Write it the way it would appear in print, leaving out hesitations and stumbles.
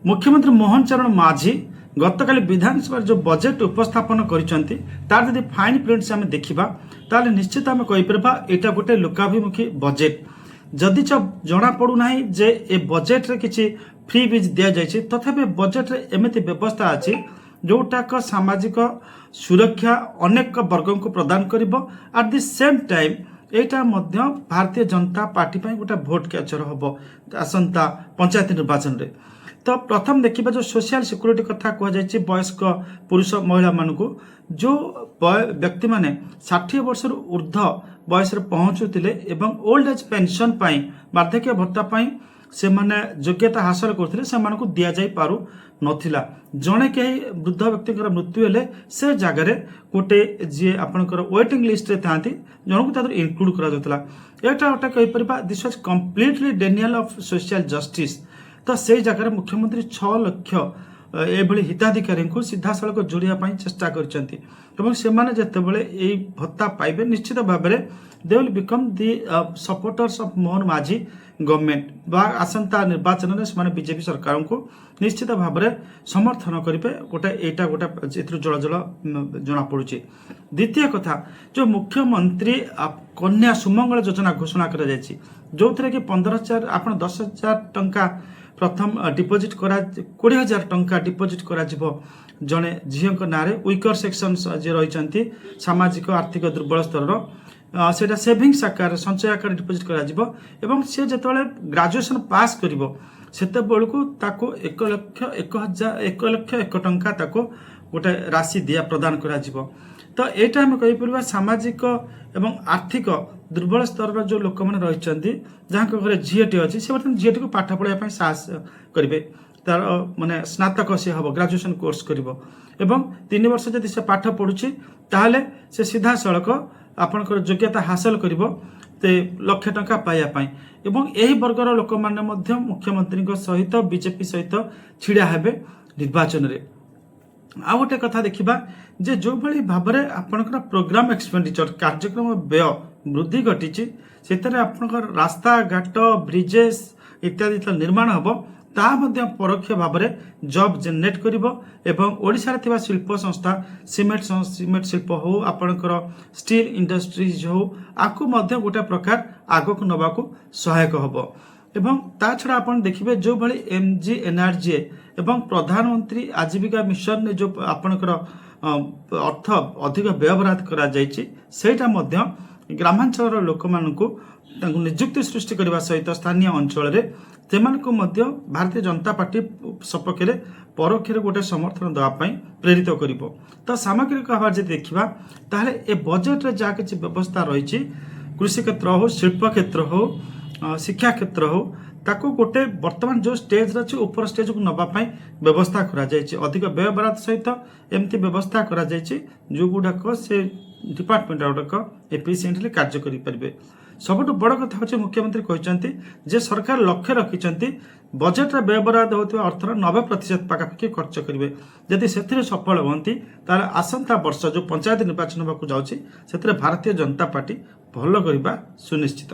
मुख्यमंत्री मोहन चरण माझी गतकाली विधानसभा जो बजेट उपस्थापन करिसेंती तार जदि फाइन प्रिंट से आम देखा ताले निश्चित आम कहीपर यहाँ गोटे लोकाभिमुखी बजेट जदि जना पड़ूना जे ए बजेट रे किसी फ्री बीज दि जाए तथापि बजेट रे एमती व्यवस्था अच्छी जोटाक सामाजिक सुरक्षा अनेक वर्ग को प्रदान कर at the same time Etah Madhya Bharatiya Janata party गोटे भोट कैचर हम आसंता पंचायत निर्वाचन रे। तो प्रथम देखा जो सोशल सिक्योरिटी कथा कहुई वयस्क पुरुष महिला मानू जो व्यक्ति माने 60 वर्ष ऊर्ध बयस पहुँचुते एवं ओल्ड एज पेंशन वार्धक्य भत्ता से माने योग्यता हासिल करते से दि जा पारु नथिला। जड़े कहीं वृद्ध व्यक्ति मृत्यु हेले से जगार गोटे जी आपंकर वेटिंग लिस्ट रे था जन को इनक्लूड करा यहाँ गोटे कहीपर this was completely denial of social justice. तो से जगह मुख्यमंत्री 6 लाख एभली हिताधिकारी को सीधा सड़क जोड़ाई चेष्टा कर भत्ता पाइबे निश्चित भाव में they will become the supporters of Mohan माझी गवर्नमेंट बा आसंता निर्वाचन में बीजेपी सरकार को निश्चित भाव में समर्थन करेंगे गोटे यहाँ गोटे जल जल जना पड़ी। द्वितीय कथा जो मुख्यमंत्री कन्या सुमंगल योजना घोषणा कर जो थे कि 15,000 आप 10,000 टंका प्रथम डिपोजिट करा 20,000 टंका डिपोजिट करा जड़े झील ना विकर सेक्शन जे रही सामाजिक आर्थिक दुर्बल स्तर सेटा सेविंग्स आकार संचय आकार डिपोजिट करा सी जो ग्रेजुएशन पास कर सेते बेलू ताको 1,01,01 टंका ताको गोटे राशि दिया प्रदान करा तो यहाँ आम कहीपर सामाजिक एवं आर्थिक दुर्बल स्तर जो लोक मैंने रही जहाँ घर झीटी अच्छी से बर्तमान झीटी को पाठ पढ़ाई साहस करेंगे तार माने स्नातक सी हम ग्रेजुएशन कोर्स कर 3 वर्ष जब से पाठ पढ़ुची ताहले से सीधा सड़क आपणकर योग्यता हासिल कर 1,00,000 टंका पाइबापी यही वर्गर लोक मैंने मुख्यमंत्री सहित बीजेपी सहित छिड़ा हेबे निर्वाचन रे। आ गोटे कथा देखा जे जो भाई भाव में आपंकर प्रोग्राम एक्सपेंडिचर कार्यक्रम व्यय वृद्धि घटी से आपंकर रास्ता घाट ब्रिजेस इत्यादि निर्माण हम ताहा परोक्ष भाव में जॉब जेनेट कर ओडिशा रे शिल्प संस्था सीमेंट शिल्प हो आपणकर स्टील इंडस्ट्रीज हो आपको गोटे प्रकार आगक नवाक सहायक हम एवं ता छड़ा आप देखिए जो भाई MGNRGA एवं प्रधानमंत्री आजीविका मिशन ने जो आपणकर अर्थ अधिक व्यवहार करा ग्रामांचल लोक मानू निजुक्ति सृष्टि करने सहित स्थानीय अंचल से भारतीय जनता पार्टी सपक्ष में परोक्ष गोटे समर्थन देवाई प्रेरित कर। तो सामग्रिक भाव जब देखा ताहले ए बजेट रे जहाँ किसी व्यवस्था रही कृषि क्षेत्र हो शिल्प क्षेत्र हो शिक्षा क्षेत्र हो ताको गोटे वर्तमान जो स्टेज अच्छी ऊपर स्टेज को नापी व्यवस्था अधिक व्ययबराद सहित एमती व्यवस्था जो गुड़ाक से डिपार्टमेंट गुड़ाक एफिशिएंटली कार्य करें। सबुठ बड़ कथा हूँ मुख्यमंत्री कहते जे सरकार लक्ष्य रखिंट बजेट व्ययबराद होता अर्थर 90% पाखापाखि खर्च करेंगे जदि से सफल हमें तार आसंता वर्ष जो पंचायत निर्वाचन होगा जाऊँगी से भारतीय जनता पार्टी भल करवा सुनिश्चित।